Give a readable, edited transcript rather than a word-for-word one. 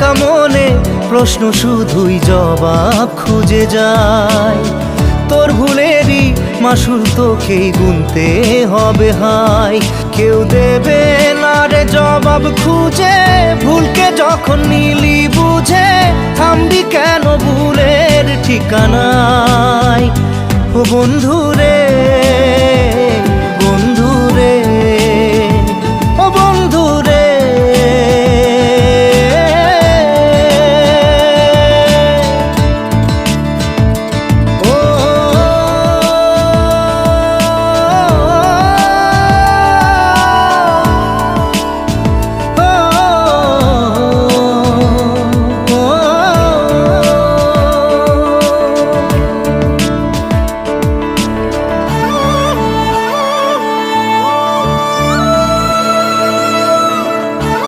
ভাঙা মনে প্রশ্ন শুধুই জবাব খুঁজে যায়। তোর ভুলেরই মাসুল তোকেই গুনতে হবে হাই। কেউ দেবে না রে জবাব খুঁজে, ভুলকে যখন নিলি বুঝে থামবি কেন ভুলের ঠিকানায়। ও বন্ধু রে